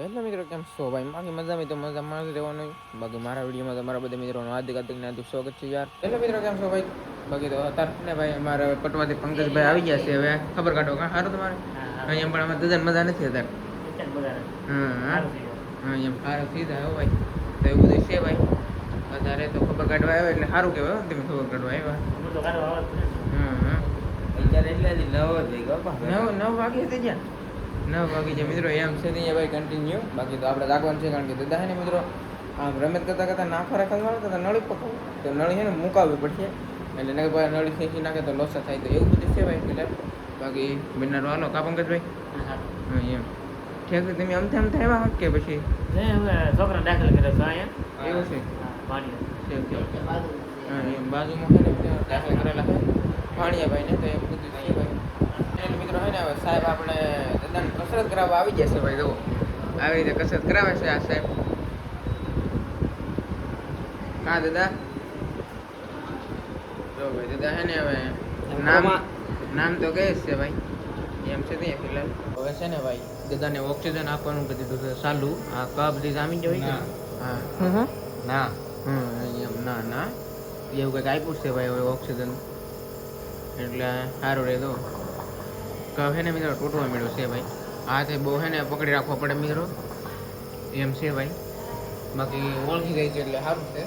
એટલે મિત્રો કેમ છો ભાઈ? બાકી મજામાં તો મજામાં જ રહેવાનું. બાકી મારા વિડીયોમાં તમારા બધા મિત્રોનું હાર્દિક સ્વાગત છે યાર. એટલે મિત્રો કેમ છો ભાઈ? બાકી તો અત્યારે ને ભાઈ અમારે પટવાથી પંકજભાઈ આવી ગયા છે. હવે ખબર કાઢો કાં સારું તમારે? અહીંયા પણ આમાં દજાને મજા નથી અત્યારે. હા એમ સારું થઈ જાય ભાઈ. તો એવું બધું છે ભાઈ. અત્યારે તો ખબર કાઢવા આવ્યા એટલે સારું કહેવાય. તમે ખબર કાઢવા આવ્યા. અત્યારે એટલે 9 વાગે થઈ ગયા. 9 વાગી જાય મિત્રો. એમ છે નહીં ભાઈ કન્ટિન્યુ. બાકી તો આપણે રાખવાનું છે કારણ કે દાદા છે ને મિત્રો આમ રમત કરતાં નાખવા રાખવા તો નળી પકવું તો નળી છે ને મુકાવવી પડશે. એટલે નગર નળી ખેંચી નાખે તો લોસા થાય. તો એવું બધું છે ભાઈ. એટલે બાકી બિનારો હાલો કા પંકજભાઈ? હા એમ ઠીક છે. તમે આમ આવ્યા કે પછી છોકરા દાખલ કર્યો છો અહીંયા એવું છે? હા એમ બાજુમાં છે ને દાખલ કરેલા છે ભાણિયાભાઈ ને. તો એમ બધું છે ભાઈ. એટલે મિત્રો છે ને હવે સાહેબ આપણે દાદાને કસરત કરાવવા આવી જશે ભાઈ. જુઓ આવી રીતે કસરત કરાવે છે આ સાહેબ. હા દાદા જો ભાઈ દાદા છે ને હવે નામ તો કહે જ છે ભાઈ. એમ છે ત્યાં ફિલહાલ હવે છે ને ભાઈ દાદાને ઓક્સિજન આપવાનું કીધું તો ચાલુ. આ કપ થી જામી ગયો હોય હા ના એમ ના એવું કંઈક આપ્યું છે ભાઈ હવે ઓક્સિજન. એટલે સારું રહે તો કપ છે ને મિત્રો તૂટવા મળ્યો છે ભાઈ. હાથે બહુ છે ને પકડી રાખવો પડે મિત્રો. એમ છે ભાઈ. બાકી ઓળખી જાય છે એટલે સારું છે.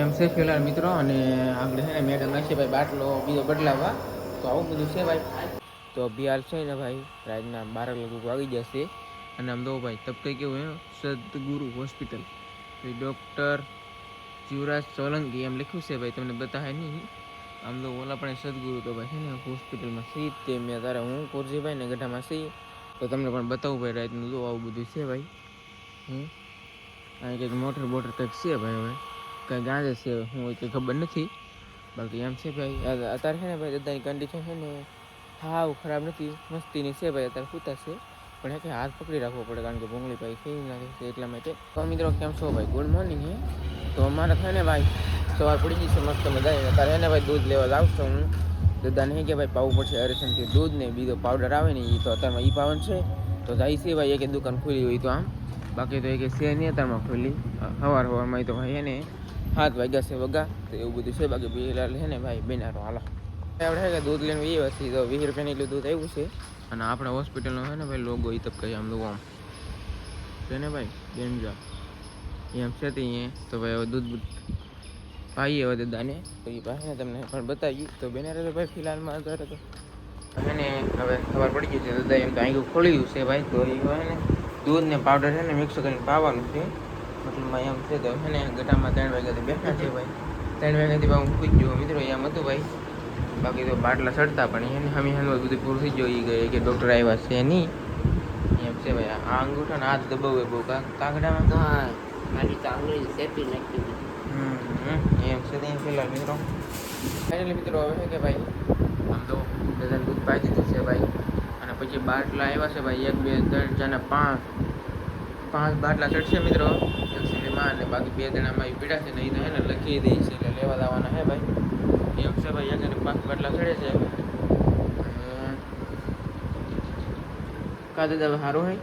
એમ છે ફિલહાલ મિત્રો. અને આપણે છે ને મેડમ હશે ભાઈ બાટલો બીજો બદલાવવા. તો આવું બધું છે ભાઈ. તો અભિયાલ છે ને ભાઈ રાતના 12 લગભગ વાગી જશે. અને આમ દો ભાઈ તબ કઈ કેવું હે સદગુરુ હોસ્પિટલ ડૉક્ટર જીવરાજ સોલંકી એમ લખ્યું છે ભાઈ. તમને બતાવે નહીં આમ તો ઓલા પણ સદગુરુ તો ભાઈ છે ને હોસ્પિટલમાં સી તે મેં તારે હું કુરજીભાઈ ને ગઢામાં સી તો તમને પણ બતાવું ભાઈ રાતનું. જો આવું બધું છે ભાઈ. અહીં કંઈક મોટર બોટર કંઈક છે ભાઈ. હવે કંઈ ગાંજે છે હું હોય કંઈ ખબર નથી. બાકી એમ છે ભાઈ. અત્યારે છે ને ભાઈ દાદાની કન્ડિશન છે ને હાવ ખરાબ નથી. મસ્તીની છે ભાઈ. અત્યારે સૂતા છે પણ કે હાથ પકડી રાખવો પડે કારણ કે ભૂંગળી ભાઈ ખેઈ નાખે છે એટલા માટે. તો મિત્રો કેમ છો ભાઈ? ગુડ મોર્નિંગ હે. તો અમારે થાય ને ભાઈ સવાર પડી જશે મસ્ત મજા. અત્યારે એને ભાઈ દૂધ લેવા જાઉં છું હું. દાદાને કે ભાઈ પાવું પડશે હરેશનથી દૂધ ને બીજો પાવડર આવે ને એ તો અત્યારમાં એ પાવન છે. તો જાય છે ભાઈ એક દુકાન ખુલી હોય તો આમ. બાકી તો એક છે નહીં અત્યારમાં ખુલ્લી. સવારમાં તો ભાઈ એને 7 વાગ્યા છે વગા. તો એવું બધું છે. બાકી બિલાલ છે ને ભાઈ બેનારો હાલો આપણે કે દૂધ લેવાનું એ વસ્તુ તો 20 રૂપિયાની એટલું દૂધ આવ્યું છે. અને આપણે હોસ્પિટલનો છે ને ભાઈ લોગો એ તબ કહી આમ લો આમ છે ને ભાઈ ડેન્જા એમ છે તે તો ભાઈ હવે દૂધ પાઈએ હવે દાદાને તો એ પાસે તમને પણ બતાવી. તો બેનારે ભાઈ ફિલહાલમાં અત્યારે તો ને હવે ખબર પડી ગઈ છે દાદા એમ તો અહીં ખોલી ગયું છે ભાઈ. તો એ હોય ને દૂધ ને પાવડર છે ને મિક્સ કરીને પાવાનું છે. મતલબમાં એમ છે તો છે ને ગટામાં 3 વાગ્યાથી બેઠા છે ભાઈ. 3 વાગ્યાથી ભાઈ હું પૂછ ગયો મિત્રો એમ હતું ભાઈ. બાકી તો બાટલા ચડતા પણ એને હમી હલવા બધું પૂરું થઈ ગયું. ગઈ કે ડૉક્ટર આવ્યા છે નહીં એમ છે ભાઈ. આ અંગૂઠો ને હાથ દબાવે બહુ કાગડામાં મારી ચાંગળી સેપી નાખી એમ છે ત્યાં ફિલહાલ મિત્રો. ફાઇનલી મિત્રો હવે કે ભાઈ આમ તો બધાને દૂધ પાઈ દીધું છે ભાઈ. અને પછી બાટલા આવ્યા છે ભાઈ 1 2 3 4 5 બાટલા ચડશે મિત્રો એક્ચ્યુઅલીમાં. અને બાકી 2 જણામાં પીડા છે નહીં તો હે ને લખી દઈ છે એટલે લેવા જવાના હે ભાઈ. એમ છે ભાઈ. એક 5 બાટલા ચડે છે. કા દાદા સારું હોય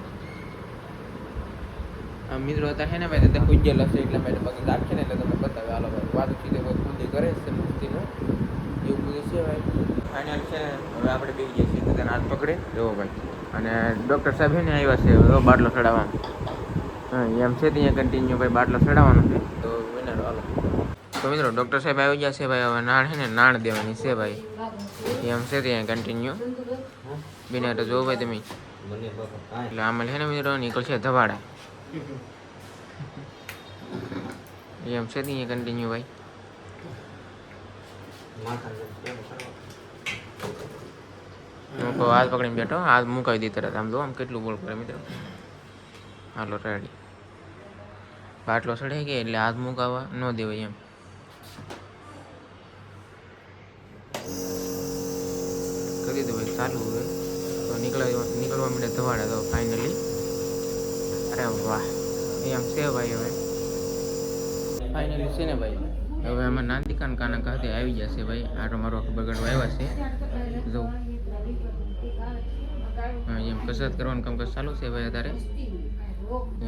આ મિત્રો હતા છે ને ભાઈ દાદા પૂજ્યેલા છે એટલા માટે. બાકી રાખે ને એટલે તમને બતાવે હાલો ભાઈ. વાત સીધે કોઈ ખુદી કરે છે મસ્તીનું એવું બધું છે ભાઈ. ફાઇનલ છે હવે આપણે બેસી જઈએ છીએ દાદાને હાથ પકડે જવો ભાઈ. અને ડૉક્ટર સાહેબ છે ને આવ્યા છે હવે બાટલો ચડાવવાનો. એમ છે ત્યાં કન્ટિન્યુ ભાઈ બાટલો ચડાવવાનો છે. તો વિનર હાલો. તો મિત્રો ડૉક્ટર સાહેબ આવી ગયા છે ભાઈ. હવે નાણ છે ને નાણ દેવાની છે ભાઈ. એમ છે ત્યાં કન્ટિન્યુ બિના તો જોવો ભાઈ તમે. એટલે આમાં છે ને મિત્રો નીકળશે ધવાડા. એમ છે ત્યાં કન્ટિન્યુ ભાઈ. હાથ પકડીને બેઠો હાથ મુકાવી દી તરત. આમ જો આમ કેટલું બોલ કરે મિત્રો. હાલો રેડી. બાટલો ચડે કે એટલે હાથ મુકાવા ન દેવાય એમ. કરી દો ભાઈ ચાલુ હવે. તો નીકળવા માંડે ધવાડા તો ફાઇનલી. અરે વાહ એમ છે ભાઈ. હવે ફાઇનલી છે ને ભાઈ હવે આમાં નાંદિકાન કાના ખાતે આવી જશે ભાઈ. આટો મારો બગડવા આવ્યા છે જો હા, એમ કસરત કરવાનું કામકાજ ચાલુ છે ભાઈ અત્યારે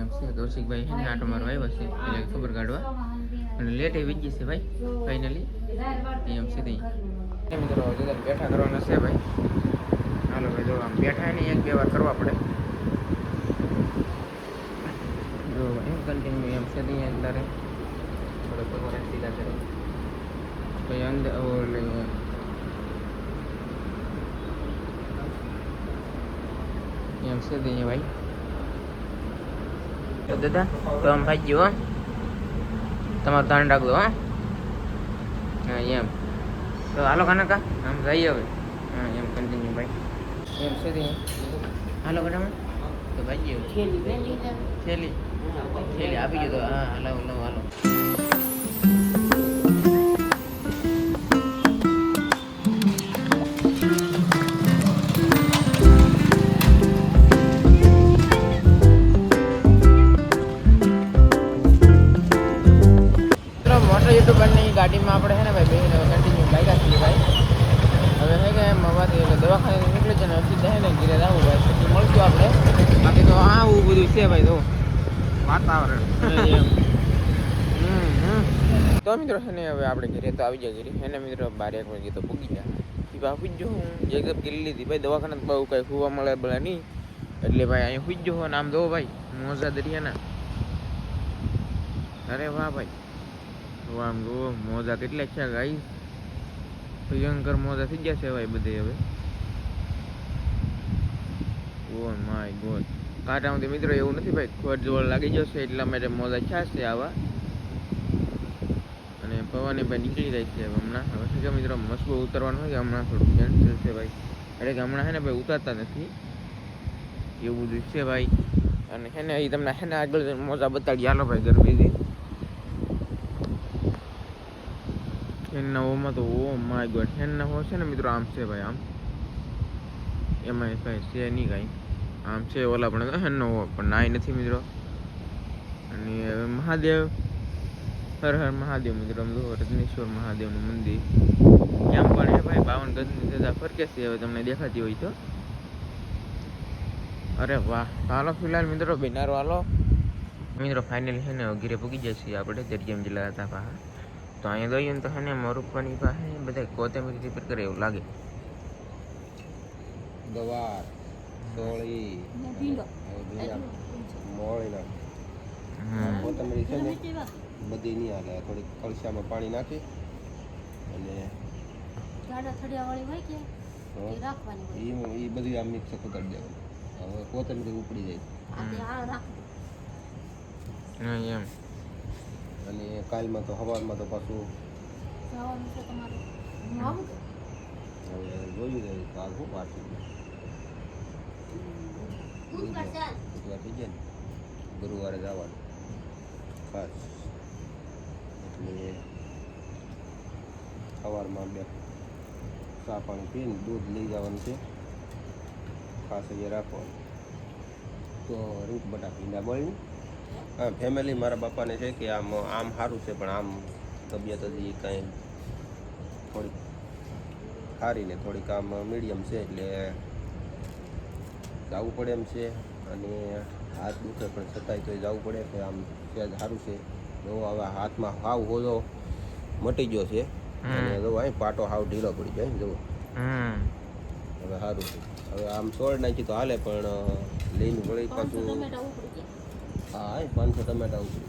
એમ છે. કૌશિકભાઈ છે ને આટો મારવા આવ્યા છે એટલે ખબર કાઢવા અને લેટ એ વીજી છે ભાઈ ફાઇનલી એમ છે તે મિત્રો બેઠા કરવાના છે ભાઈ. હાલો ભાઈ જો આમ બેઠા ને 1-2 વાર કરવા પડે જો એમ કન્ટિન્યુ એમ છે ત્યાં અત્યારે થોડો પગવાર સીધા કરે પછી અંદર એમ છે ત્યાં ભાઈ. દાદા તો આમ ભાઈ ગયો તમારું ધ્યાન રાખજો હા. હા એમ તો હાલો કાનાકા આમ જઈએ હવે. હા એમ કન્ટિન્યુ ભાઈ એમ છે ત્યાં હાલો કાનામાં તો ભાઈ ગયો થેલી આપી ગયો તો હા હાલો હાલો. મોટો યુટ્યુબરની ગાડીમાં આપણે છે ને ભાઈ બેસીને કન્ટિન્યુ લાગ્યા છીએ ભાઈ. હવે છે કે એમ હવાથી એટલે દવાખાને નીકળી છે ને સીધા છે ને ઘીરે જવું ભાઈ પછી મળશું આપણે. બાકી તો આવું બધું છે ભાઈ તો વાતાવરણ એમ. તો મિત્રો છે ને હવે આપણે ઘરે તો આવી જાય ઘરે એને મિત્રો 12-1 વાગે તો પૂગી જાય પીવા પૂછજો હું જગ્યા કરી લીધી ભાઈ. દવાખાને બહુ કંઈ સુવા મળે ભલે નહીં એટલે ભાઈ અહીં પૂછજો ને આમ દો ભાઈ મોજા દરિયાના. અરે વાહ ભાઈ આમ જો મોજા કેટલા છે ગાઈસ ભયંકર મોજા થઈ ગયા છે ભાઈ બધે હવે. ઓ માય ગોડ કાંટામાંથી મિત્રો એવું નથી ભાઈ ખોટ જોડ લાગી જશે એટલા માટે મોજા છે આવા. અને પવન ભાઈ નીકળી જાય છે હમણાં. હવે છે કે મિત્રો મસ્બો ઉતરવાનું હોય કે હમણાં થોડું કેન્સલ છે ભાઈ એટલે કે હમણાં છે ને ભાઈ ઉતારતા નથી એવું બધું છે ભાઈ. અને છે ને એ તમને છે ને આગળ મોજા બતાડી હાલો ભાઈ ગરમીથી હેનના ઓમાં તો ઓ માય ગોડ હેનના હો છે ને મિત્રો આમ છે ભાઈ આમ એમાં કાંઈ છે નહીં કાંઈ આમ છે ઓલા પણ હેનનો હો પણ નાય નથી મિત્રો. અને હવે મહાદેવ હર હર મહાદેવ મિત્રો આમ જો રજનેશ્વર મહાદેવનું મંદિર એમ પણ હે ભાઈ 52 ગજની સજા ફરકે છે હવે તમને દેખાતી હોય તો. અરે વાહ હાલો ફિલહાલ મિત્રો બિનારો હાલો મિત્રો ફાઇનલી છે ને ઘીરે પૂગી જાય છીએ આપણે દરિયામ જિલ્લા હતા પાહા. તો અહીંયા ગયું તો છે ને મરુપવાની પાસે બધા કોથમીરી રિપેર કરે એવું લાગે. ગવાર સોળી મોળીના કોથમીરી છે ને બધી નહીં હાલે થોડીક કળશામાં પાણી નાખી અને એ બધી આમ મિક્સ કરી દેવાનું. હવે કોથમીરી ઉપડી જાય એમ. અને કાલમાં તો સવારમાં તો પાછું હવે જોયું જાય કાલ શું પાછું બુધવાર થઈ જાય ને ગુરુવારે જવાનું ખાસ એટલે સવારમાં 2 ચા પાણી પીને દૂધ લઈ જવાનું છે ખાસ અહીંયા રાખવાનું. તો રીત બટા ભીંડા બળી હા ફેમિલી મારા બાપાને છે કે આમ સારું છે પણ આમ તબિયત હજી કાંઈ થોડીક સારી ને થોડીક આમ મીડિયમ છે એટલે જવું પડે એમ છે. અને હાથ દુખે પણ છતાંય તો જવું પડે કે આમ સહેજ સારું છે. જો હવે હાથમાં હાવ હોજો મટી ગયો છે અને જો અહીં પાટો હાવ ઢીલો પડી જાય ને જુઓ હવે સારું છે. હવે આમ સોળ નાખી તો હાલે પણ લઈને વળી પાછું હા 500 ટમેટા ઉપડી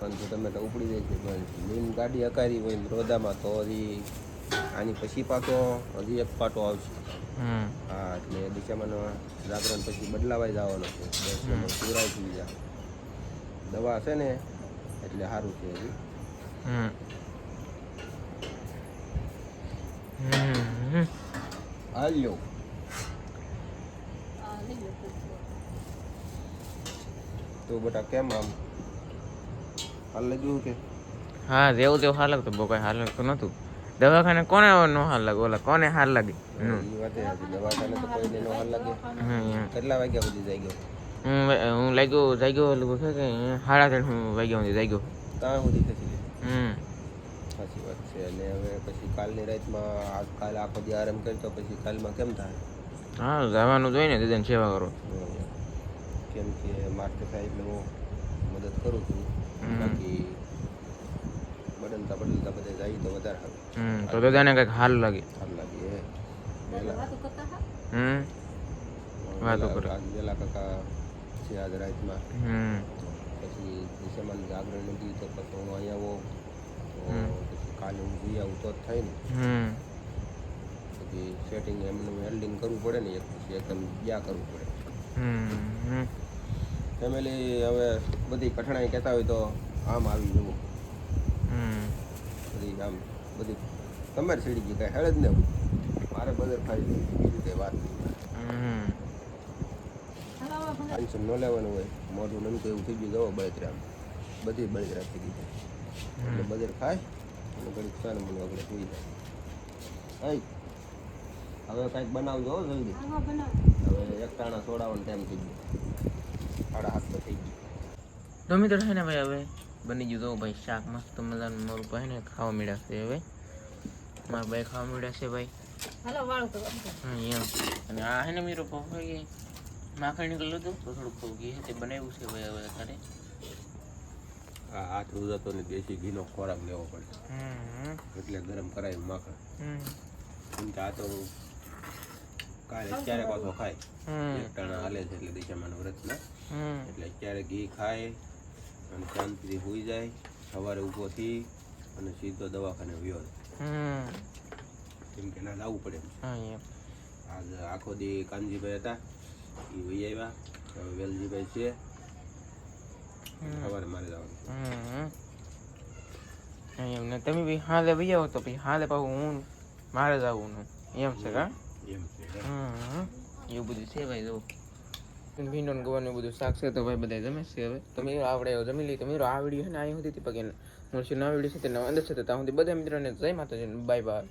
500 ટમેટા ઉપડી જાય છે પણ લીન ગાડી હકારી હોય રોદામાં તો હજી આની પછી પાછો હજી એક પાટો આવશે. હા એટલે દિશામાંનો જાગરણ પછી બદલાવાઈ જવાનો છે પૂરાઈ થઈ જાય દવા છે ને એટલે સારું છે હજી. હાલ્યો તો બેટા કેમ આમ હાલ લાગ્યું કે હા જેવું તેવું હાલ લાગતું બહુ કઈ હાલ લાગતું નતું. દવાખાને કોને નો હાલ લાગે ઓલા કોને હાલ લાગે એ વાત દવાખાને તો કોઈને નો હાલ લાગે. કેટલા વાગ્યા સુધી જઈ ગયો હું જાગ્યો ઓલું છે કે 3:30 વાગ્યા સુધી જાગ્યો ત્યાં સુધી થતી સાચી વાત છે. અને હવે પછી કાલની રાતમાં કાલ આખો દી આરામ કરી તો પછી કાલમાં કેમ થાય? હા જવાનું જોઈએ ને દાદાની સેવા કરો. કેમ કે મારે તો થાય એટલે હું મદદ કરું છું. બાકી બદલતા બધા જાય તો વધારે સારું. તો દાદાને કંઈક હાલ લાગે. સારું લાગે વાતો કરે. આજ વેલા કાકા છે આજ રાતમાં. પછી દિશામાં જાગરણ નથી તો પછી હું અહીંયા આવો તો પછી કાલે હું જઈ આવું તો જ થાય ને. પછી સેટિંગ એમનું વેલ્ડિંગ કરવું પડે ને એક પછી એકદમ ક્યાં કરવું પડે. ફેમિલી હવે બધી કઠણાઈ કહેતા હોય તો આમ આવી જવું. બધી આમ બધી તમારે સીડી ગઈ કાંઈ હેળ જ ને મારે બધે ખાઈ બીજું કંઈ વાત નહીં. ટેન્શન ન લેવાનું હોય. મોઢું નમતું એવું થઈ ગયું જવો બળતરામ બધી બળતરા થઈ ગઈ એટલે બધે ખાય અને ઘડીક ચાલે મને આગળ સુઈ જાય. હવે કાંઈક બનાવજો જલ્દી. હવે એકટાણા સોડાવાનો ટાઈમ થઈ ગયો. 7:30 તો થઈ ગઈ. તો મિત્રો છે ને ભાઈ હવે બની ગયું તો ભાઈ શાક મસ્ત મજાનું મારું ભાઈ ને ખાવા મળ્યા છે. હવે મારા ભાઈ ખાવા મળ્યા છે ભાઈ. એમ અને આ છે ને મિત્રો પપ્પાએ માખણ નીકળ્યું હતું તો થોડુંક ઘી છે તે બનાવ્યું છે ભાઈ હવે અત્યારે. આ હાથ ઉજાતો ને દેશી ઘીનો ખોરાક લેવો પડે એટલે ગરમ કરાય માખણ. કેમ કે આ તો કાલે અત્યારે પાછો ખાય એકટાણા હાલે છે એટલે દિશામાં વ્રતના એટલે અત્યારે ઘી ખાય અને શાંતિથી હોઈ જાય. સવારે ઊભો થઈ અને સીધો દવાખાને વયો કેમ કે ના જવું પડે એમ. આજ આખો દી કાનજીભાઈ હતા એ વહી આવ્યા. હવે વેલજીભાઈ છે સવારે મારે જવાનું. એમને તમે બી હાલે ભાઈ આવો તો પછી હાલે પાછું હું મારે જ આવવાનું એમ છે કા એમ છે. એવું બધું છે ભાઈ જો ભીંડો ને ગવાનું બધું શાક છે તો ભાઈ બધા જમે છે. હવે તો મિત્રો આપણે જમી લઈએ. તો મિત્રો આ વિડીયો છે ને આવી હતી પગે મળશે નવા વિડીયો સાથે નવા અંદર છે તો ત્યાં સુધી બધા મિત્રોને જય માતાજી બાય બાય.